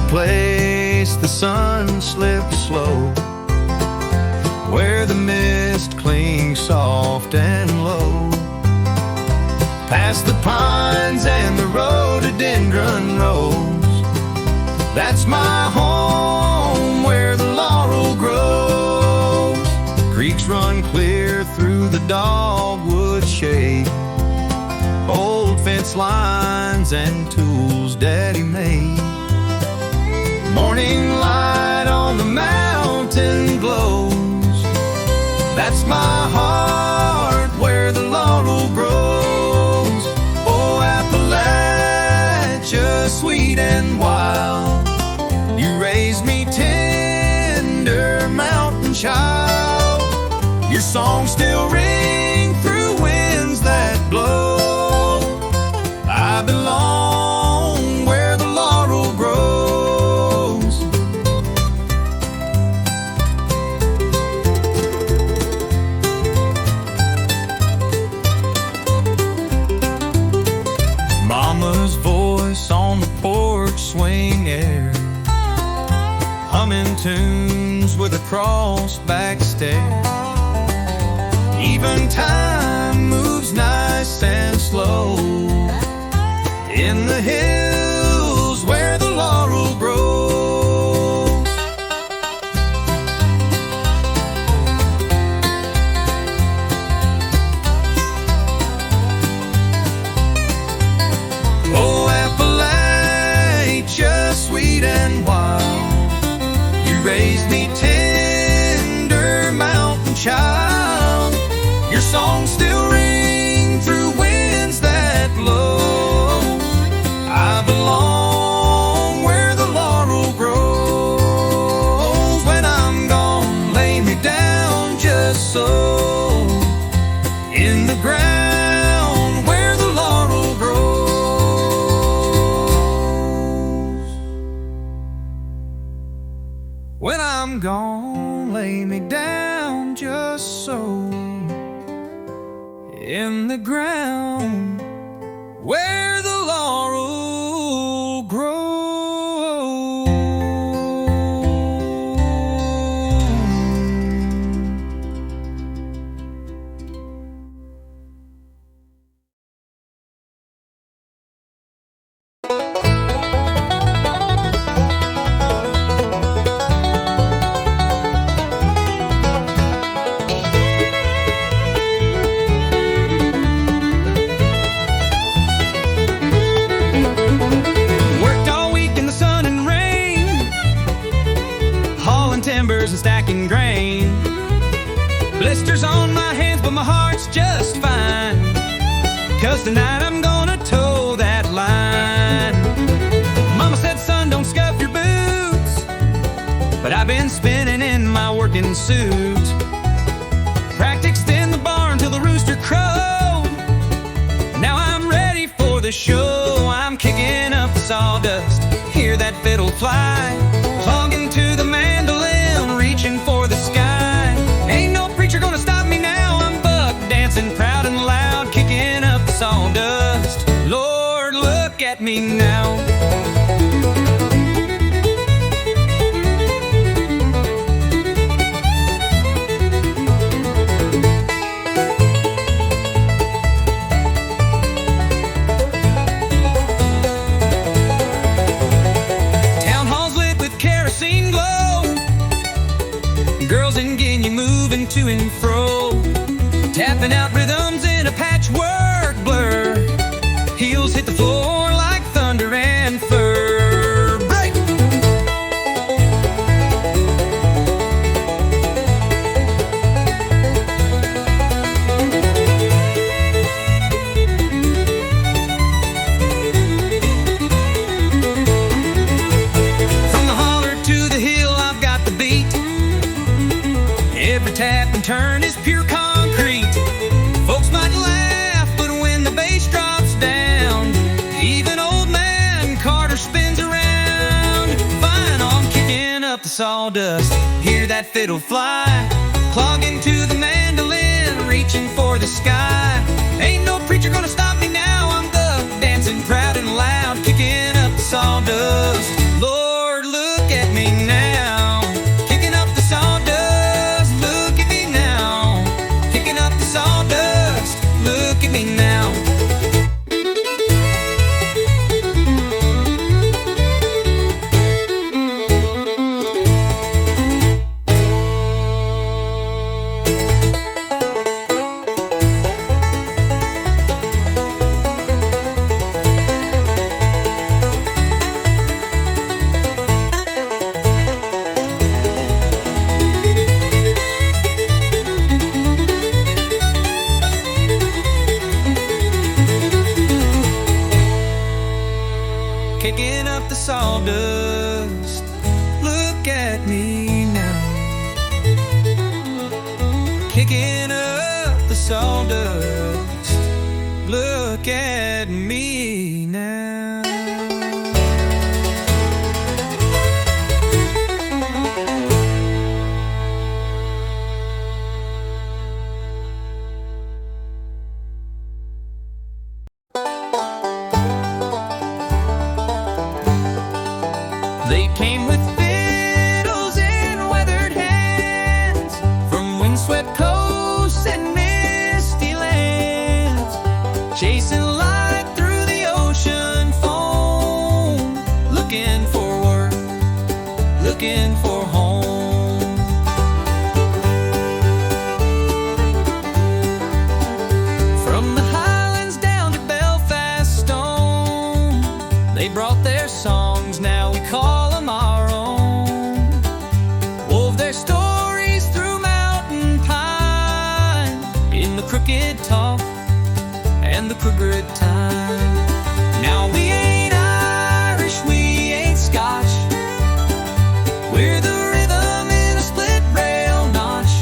place the sun slips slow, where the mist clings soft and low. Past the pines and the rhododendron rose, that's my home where the laurel grows. Creeks run clear through the dogwood shade, old fence lines and tools Daddy made. Morning light on the mountain glows, that's my heart where the laurel grows. Oh, Appalachia, sweet and wild, you raised me tender mountain child. Your songs still ring through winds that blow. I belong where the laurel grows. Mama's voice on the porch swing air, humming tunes with a cross-back stare. Even time moves nice and slow in the hills where the laurel grows. Oh, Appalachia, sweet and wild, you raised me tender mountain child. Your songs still ring through winds that blow. I belong where the laurel grows. When I'm gone, lay me down just so, in the ground where the laurel grows. When I'm gone, lay me down just so, in the ground where the laurel grows. And stacking grain, blisters on my hands, but my heart's just fine, 'cause tonight I'm gonna toe that line. Mama said, son, don't scuff your boots, but I've been spinning in my working suit. Practiced in the barn till the rooster crowed. Now I'm ready for the show. I'm kicking up the sawdust, hear that fiddle fly, plugging to the mandolin, reaching for the sky. Ain't no preacher gonna stop me now. I'm buck dancing proud and loud, kicking up the sawdust. Lord, look at me now. Town hall's lit with kerosene glow, girls in Guinea moving to and fro, tapping out rhythms in a patchwork blur. Heels hit the floor like thunder and fur. Break! From the holler to the hill, I've got the beat. Every tap and turn is pure concrete. Folks might laugh, but when the bass drops down, even old man Carter spins around. Fine, I'm kicking up the sawdust, hear that fiddle fly, clogging to the mandolin, reaching for the sky. Ain't no preacher gonna stop me now. I'm the dancing proud and loud, kicking up the sawdust. Lord, kicking up the sawdust. Look at me now. They came with fiddles and weathered hands from windswept coasts and misty lands, chasing light through the ocean foam, looking for work, looking for home. From the highlands down to Belfast Stone, they brought their songs, now we call them our own. Wove their stories through mountain pine, in the crooked talk and the crooked time. Now we ain't Irish, we ain't Scotch, we're the rhythm in a split rail notch.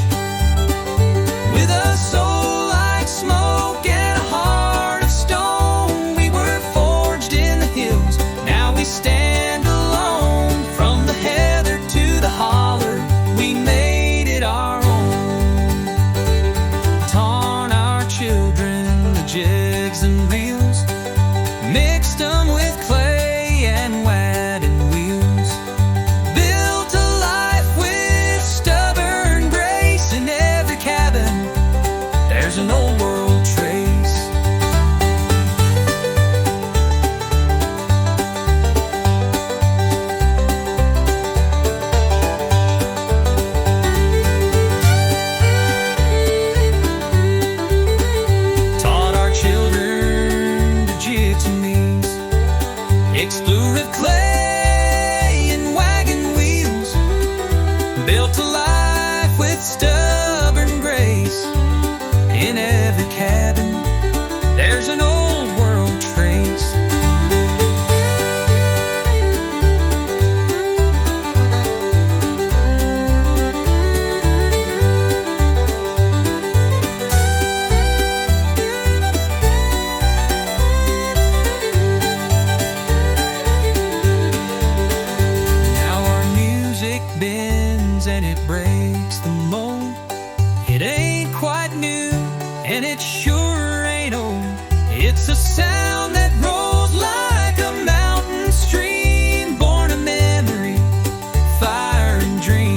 With a soul like smoke and a heart of stone, we were forged in the hills, now we stand alone. From the heather to the holler, we made it our own. Taught our children the jigs and reels, mixed them with clay and wagon wheels, built a life with stubborn grace. In every cabin there's an old world trace. Taught our children to jigs and knees, explore with clay and wagon wheels, built a life with stubborn grace. In every cabin there's an old world trace. Now our music bends and it breaks the mold. It ain't quite new and it sure ain't old. It's a sound that rolls like a mountain stream, born of memory, fire and dream.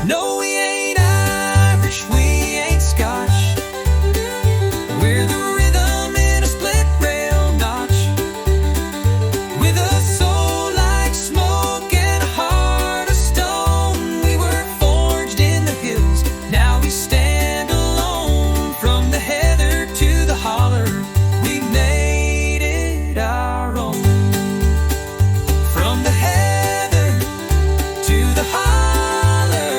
No, we ain't Irish, we ain't Scotch, we're the rhythm in a split rail notch. With a soul like smoke and a heart of stone, we were forged in the hills, now we stand alone. From the heather to the holler, we made it our own. From the heather to the holler,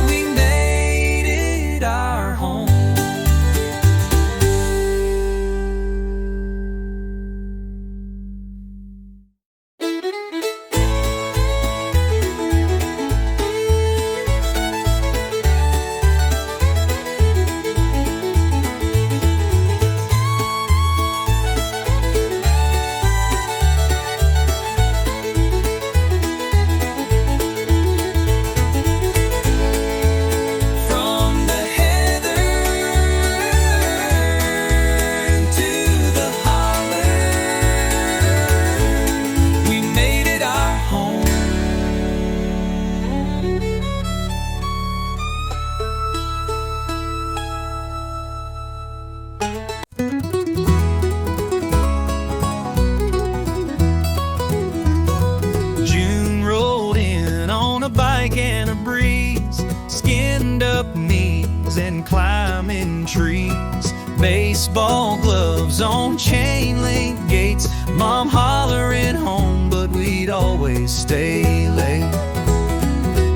we made it our home. From the heather to the holler, we made it our home. June rolled in on a bike and a breeze, skinned up knees and climbing trees, baseball gloves on chain link gates, mom hollering home, but we'd always stay late.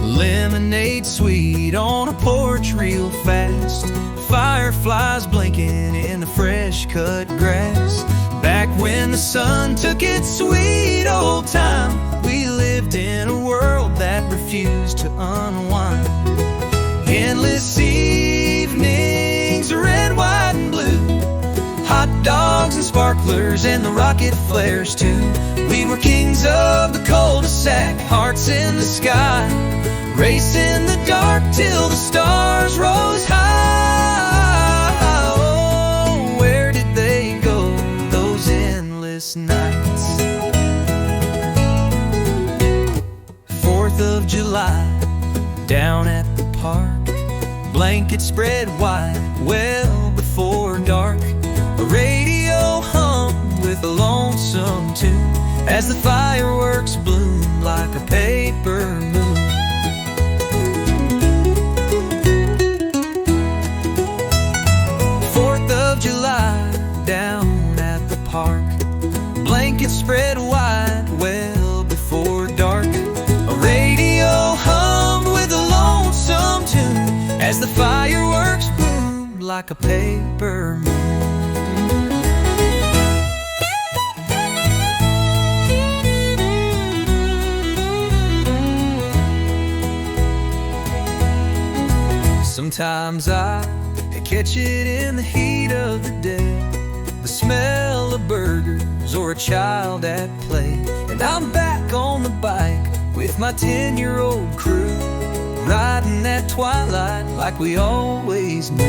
Lemonade sweet on a porch real fast, fireflies blinking in the fresh cut grass. Back when the sun took its sweet old time, we lived in a world that refused to unwind. Endless sea sparklers and the rocket flares too. We were kings of the cul-de-sac, hearts in the sky, racing the dark till the stars rose high. Oh, where did they go, those endless nights? 4th of July, down at the park, blankets spread wide, well before dark. A radio hummed with a lonesome tune as the fireworks bloomed like a paper moon. 4th of July, down at the park, blankets spread wide, well before dark. A radio hummed with a lonesome tune as the fireworks bloomed like a paper moon. Sometimes I catch it in the heat of the day, the smell of burgers or a child at play, and I'm back on the bike with my 10-year-old crew, riding that twilight like we always knew.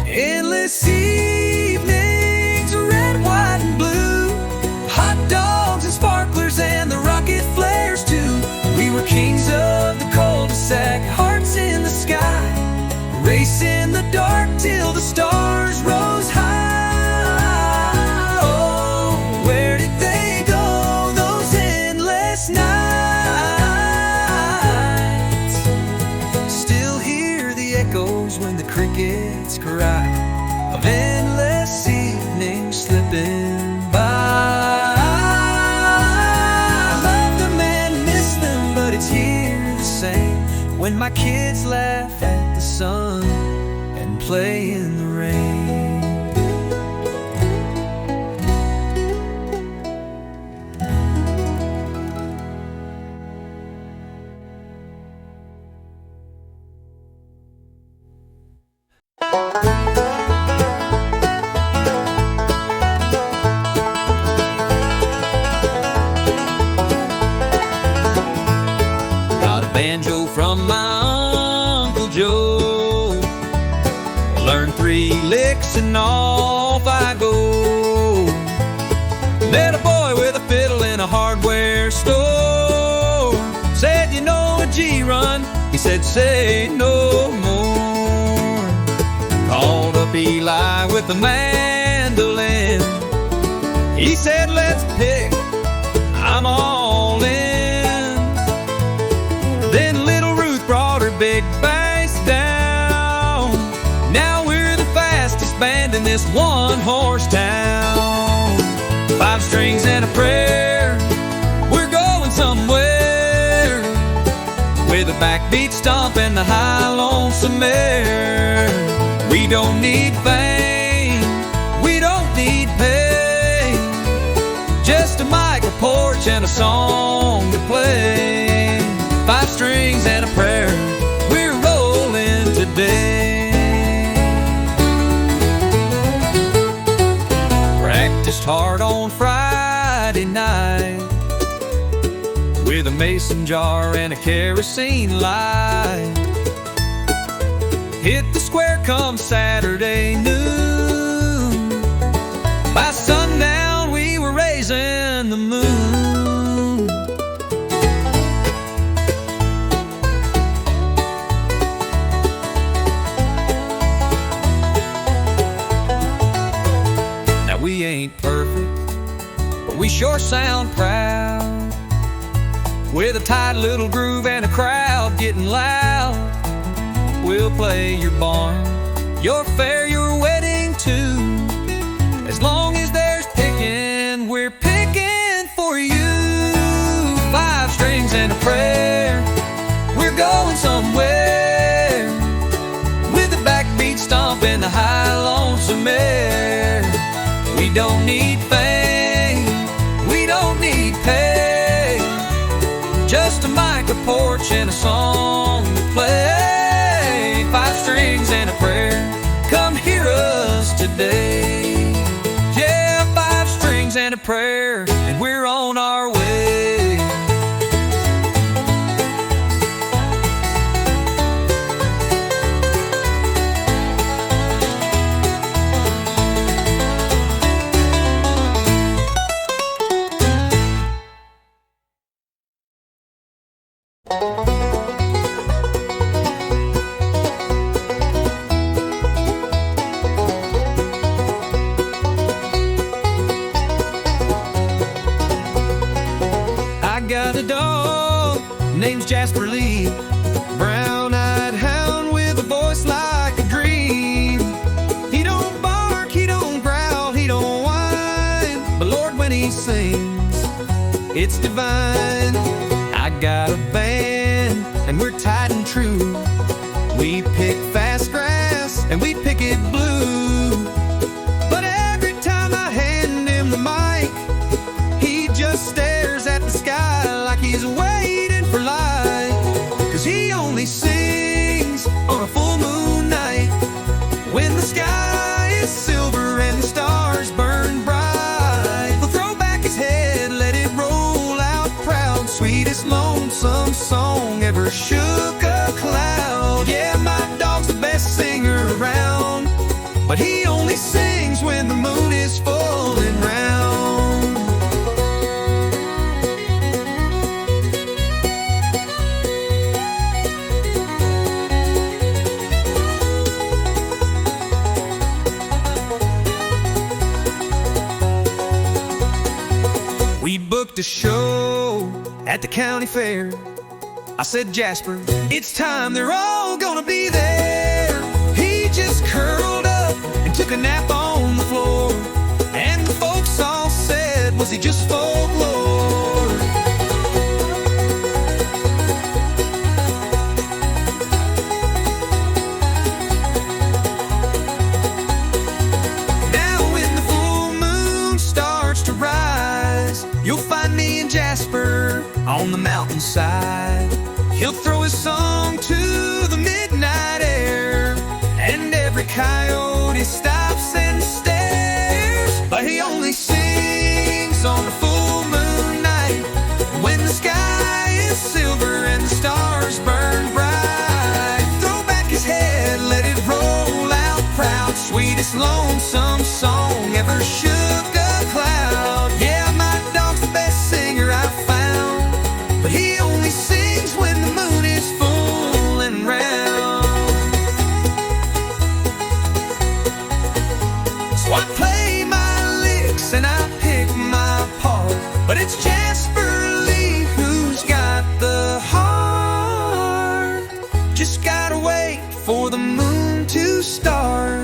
Endless evenings, red, white, and blue, hot dogs and sparklers and the rocket flares too. We were kings of the cul-de-sac, hearts in the sky, racing the dark till the stars rose high. Oh, where did they go, those endless nights? Still hear the echoes when the crickets cry of endless evenings slipping by. When my kids laugh at the sun and play in the rain. Got a banjo from my Uncle Joe, learned 3 licks and off I go. Met a boy with a fiddle in a hardware store, said, you know a G-run? He said, say no more. Called up Eli with the mandolin, he said, let's pick, I'm all in. Then little Ruth brought her big bass down. Now we're the fastest band in this one-horse town. 5 strings and a prayer, we're going somewhere, with a backbeat stomp and the high lonesome mare. We don't need fame, we don't need pay, just a mic, a porch, and a song to play. 5 strings and a prayer, we're rolling today. Practiced hard on Friday night with a mason jar and a kerosene light. Hit the square come Saturday noon. By sundown we were raising the moon. Now we ain't perfect, but we sure sound proud, with a tight little groove and a crowd getting loud. We'll play your barn, your fair, your wedding too. As long as there's picking, we're picking for you. 5 strings and a prayer, we're going somewhere, with a backbeat stomp and the high lonesome mare. We don't need fame, we don't need pay, just a mic, a porch, and a song to play. 5 strings and a prayer, come hear us I got a dog, name's Jasper Lee, brown-eyed hound with a voice like a dream. He don't bark, he don't growl, he don't whine, but Lord, when he sings, it's divine. I got a band, and we're tied and true. We pick fast grass, and we pick it blue. But every time I hand him the mic, he just stares at the sky like he's waiting for light. 'Cause he only sings on a full moon night, when the sky is silver and the stars burn bright. He'll throw back his head, let it roll out proud, sweetest lonesome song ever shook a cloud. Yeah, my dog's the best singer around, but he only sings when the moon is full and round. We booked a show at the county fair. I said, Jasper, it's time, they're all gonna be there. He just curled up and took a nap on the floor, and the folks all said, was he just folklore? Now when the full moon starts to rise, you'll find me and Jasper on the mountainside. He'll throw his song to the midnight air, and every coyote stops and stares. But he only sings on a full moon night, when the sky is silver and the stars burn bright. Throw back his head, let it roll out proud, sweetest lonesome song ever shook a cloud. Yeah, my dog's the best singer I've found, but he only sings when the moon is full and round. So I play my licks and I pick my part, but it's Jasper Lee who's got the heart. Just gotta wait for the moon to start.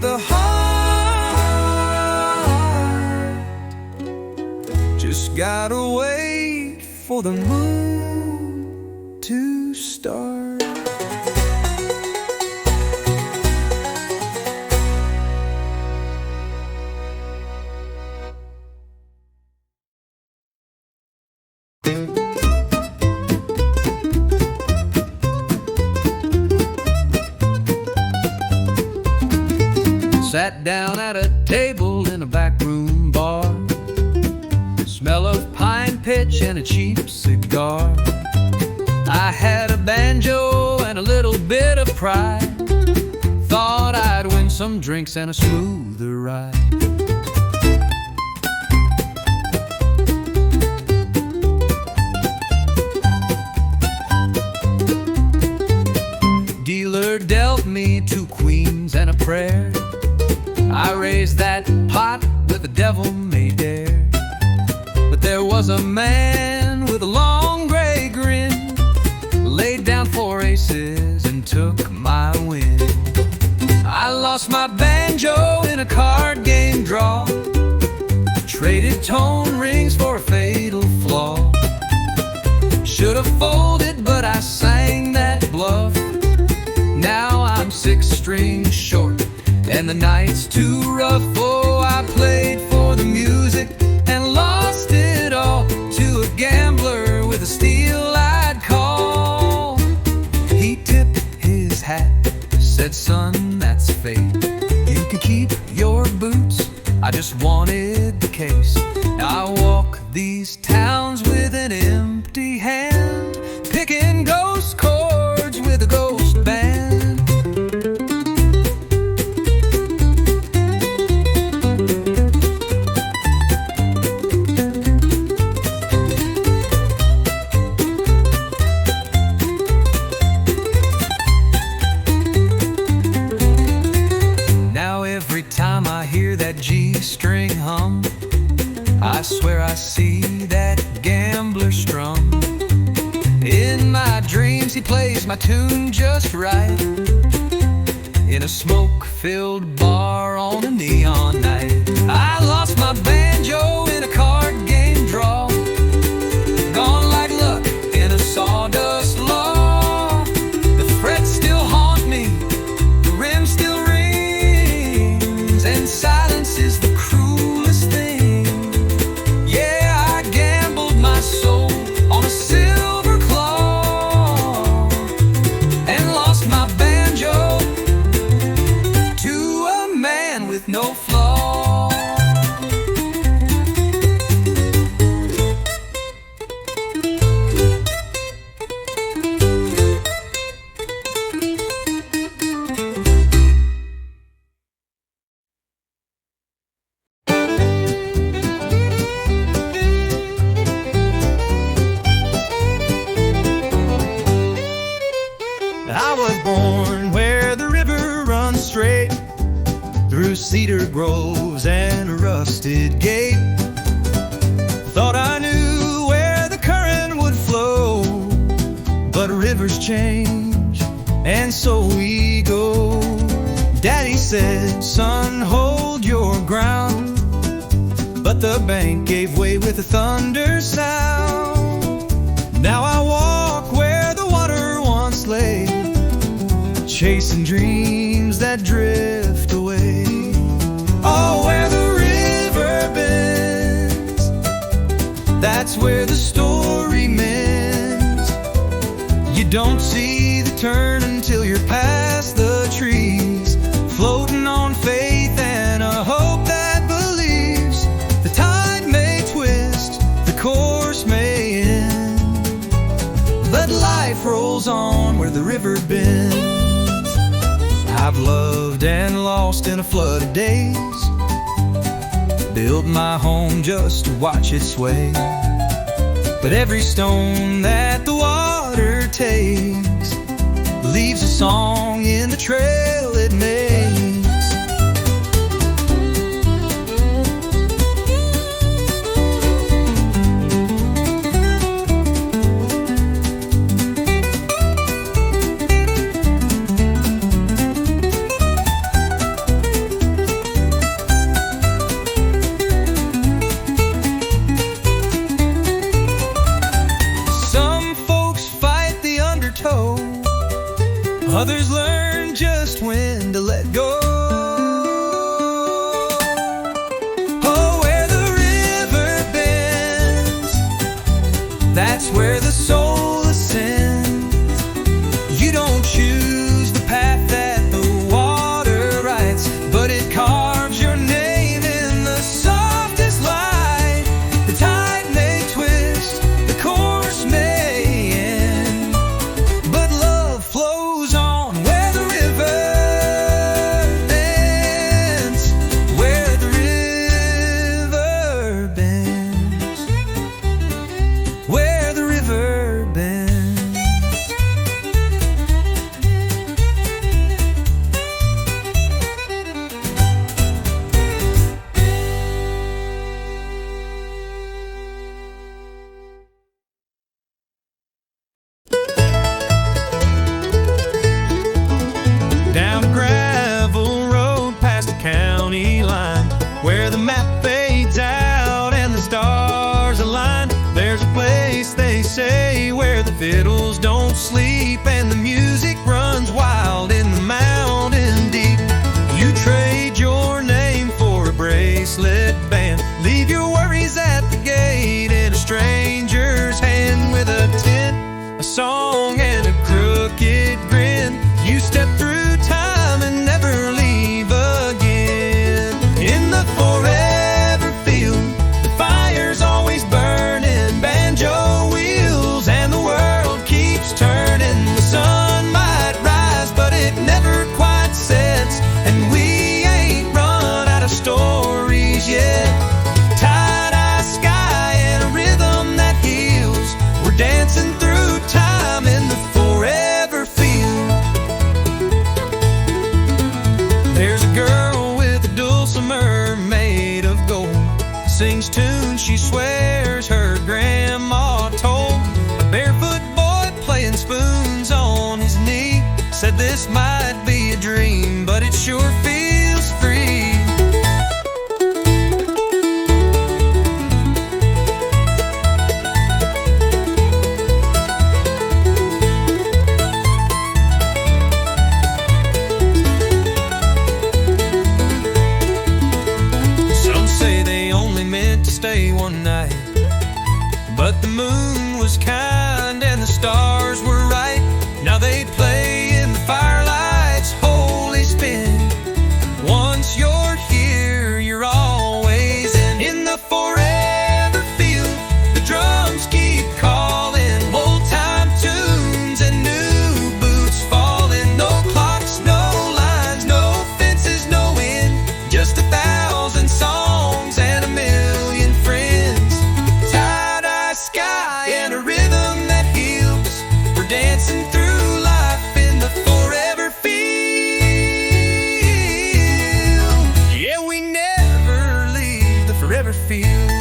The heart, just gotta wait for the moon to start. Sat down at a table in a backroom bar, smell of pine pitch and a cheap cigar. I had a banjo and a little bit of pride, thought I'd win some drinks and a smoother ride. Dealer dealt me 2 queens and a prayer. I raised that pot with the devil may dare. But there was a man with a long gray grin, laid down 4 aces and took my win. I lost my banjo in a card game draw, traded tone rings for a fatal flaw. Should have folded, but I sang that bluff. Now I'm 6 strings short and the night's too rough. Oh, I played for the music and lost it all to a gambler with a a steal I'd call. He tipped his hat, said, son, that's fate. You can keep your boots, I just wanted the case. Now I walk these towns with an empty hand, picking ghost chords with a ghost band. Now every time I hear that G-string hum, I swear I see that gambler strum. In my dreams he plays my tune just right, in a smoke-filled bar on a neon night. I lost my banjo in a card game draw, gone like luck in a sawdust law. The frets still haunt me, the rim still rings, and silence is the cruelest thing. Yeah, I gambled my soul on a silver claw and lost my banjo to a man with no flaw. I was born where the river runs straight through cedar groves and a rusted gate. Thought I knew where the current would flow, but rivers change, and so we go. Daddy said, son, hold your ground, but the bank gave way with a thunder sound. Now I walk where the water once lay, chasing dreams that drift away. Oh, where the river bends, that's where the story mends. You don't see the turn until you're past the trees, floating on faith and a hope that believes. The tide may twist, the course may end, but life rolls on where the river bends. I've loved and lost in a flood of days, built my home just to watch it sway. But every stone that the water takes leaves a song in the trail it makes. Others learn just when to let go. Oh, where the river bends, that's where the soul ascends. You don't choose the path that the water writes, but it carves your name in the softest light. The tide may twist, the course may end, but love flows on where the river bends, where the river bends, where the river bends. Down a gravel road past the county line, where the map fades out and the stars align. There's a place, they say, where the fiddles don't sleep and the music runs wild in the mountain deep. You trade your name for a bracelet band, leave your worries at the gate in a stranger's hand with a a song and a crooked grin. You step through time and never leave again. In the forever field, the fire's always burning, banjo wheels, and the world keeps turning. The sun might rise, but it never quite sets, and we ain't run out of stories yet. Tie-dye sky and a rhythm that heals. We're dancing through time in the forever field. There's a girl with a dulcimer made of gold, sings tunes she swears her grandma told. A barefoot boy playing spoons on his knee said this might be a dream, but it sure feels free. Stay one night, but the moon was kind and the stars were right. Now they'd play in the firelight's holy spin. Once you're here, you're always in the forever field. The drums keep calling, old time tunes and new boots falling. No clocks, no lines, no fences, no wind, just 1,000 songs and a million friends. Tie-dye sky and a rhythm that heals. We're dancing through life in the forever field. Yeah, we never leave the forever field.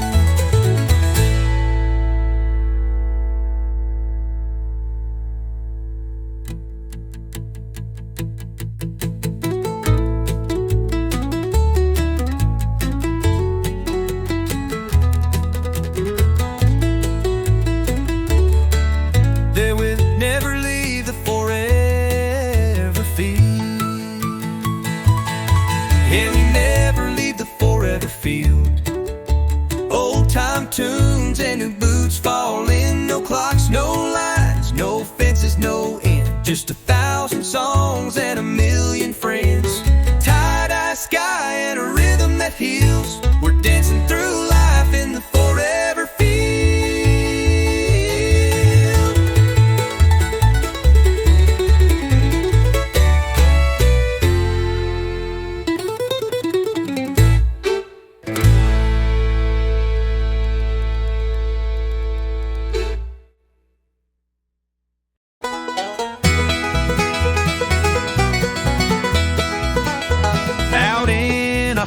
Old time tunes and new boots fall in. No clocks, no lines, no fences, no end, just 1,000 songs and a million friends. Tie-dye sky and a rhythm that heals. We're dancing through life in the forever field.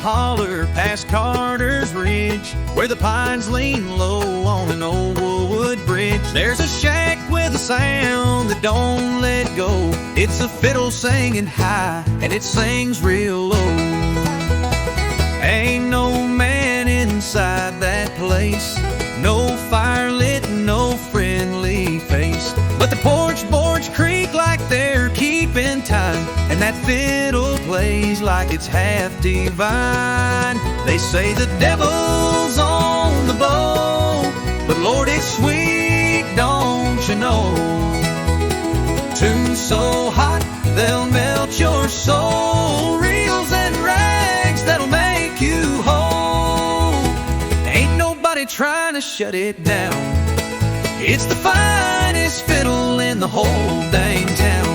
Holler past Carter's Ridge, where the pines lean low on an old wood bridge. There's a shack with a sound that don't let go. It's a fiddle singing high, and it sings real low. Ain't no man inside that place, no fire lit, no friendly face, but the porch boards creak like they're keeping time, and that fiddle plays like it's half divine. They say the devil's on the bow, but Lord, it's sweet, don't you know? Tunes so hot, they'll melt your soul. Reels and rags that'll make you whole. Ain't nobody trying to shut it down. It's the finest fiddle in the whole dang town.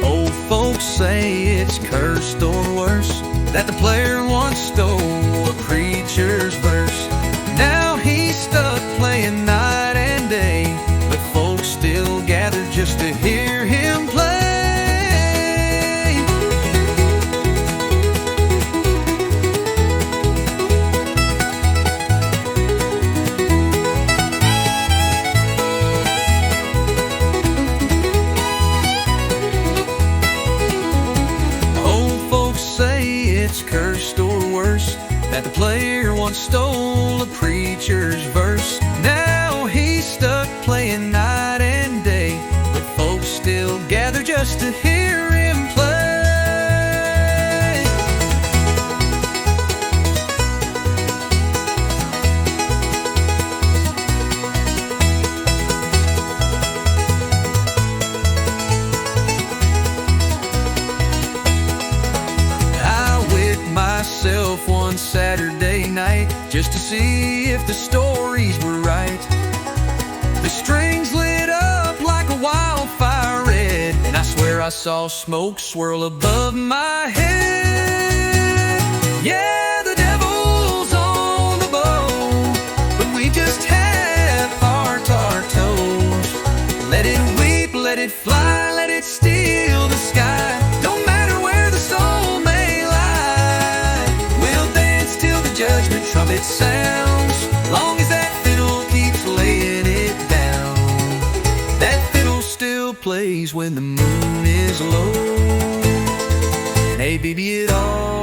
Old folks say it's cursed or worse, that the player once stole a preacher's verse. Now he's stuck playing night and day, but folks still gather just to hear him play. Cursed or worse, that the player once stole a preacher's verse. Now he's stuck playing night and day, but folks still gather just to hear him play. one Saturday night just to see if the stories were right. The strings lit up like a wildfire red, and I swear I saw smoke swirl above my head. Yeah, the devil's on the bow, but we just have our toes. Let it weep, let it fly, let it steal the sky. Don't matter where the soul may lie, we'll dance till the judgment trumpet sounds. Long as that fiddle keeps laying it down, that fiddle still plays when the moon is low. And hey baby, it all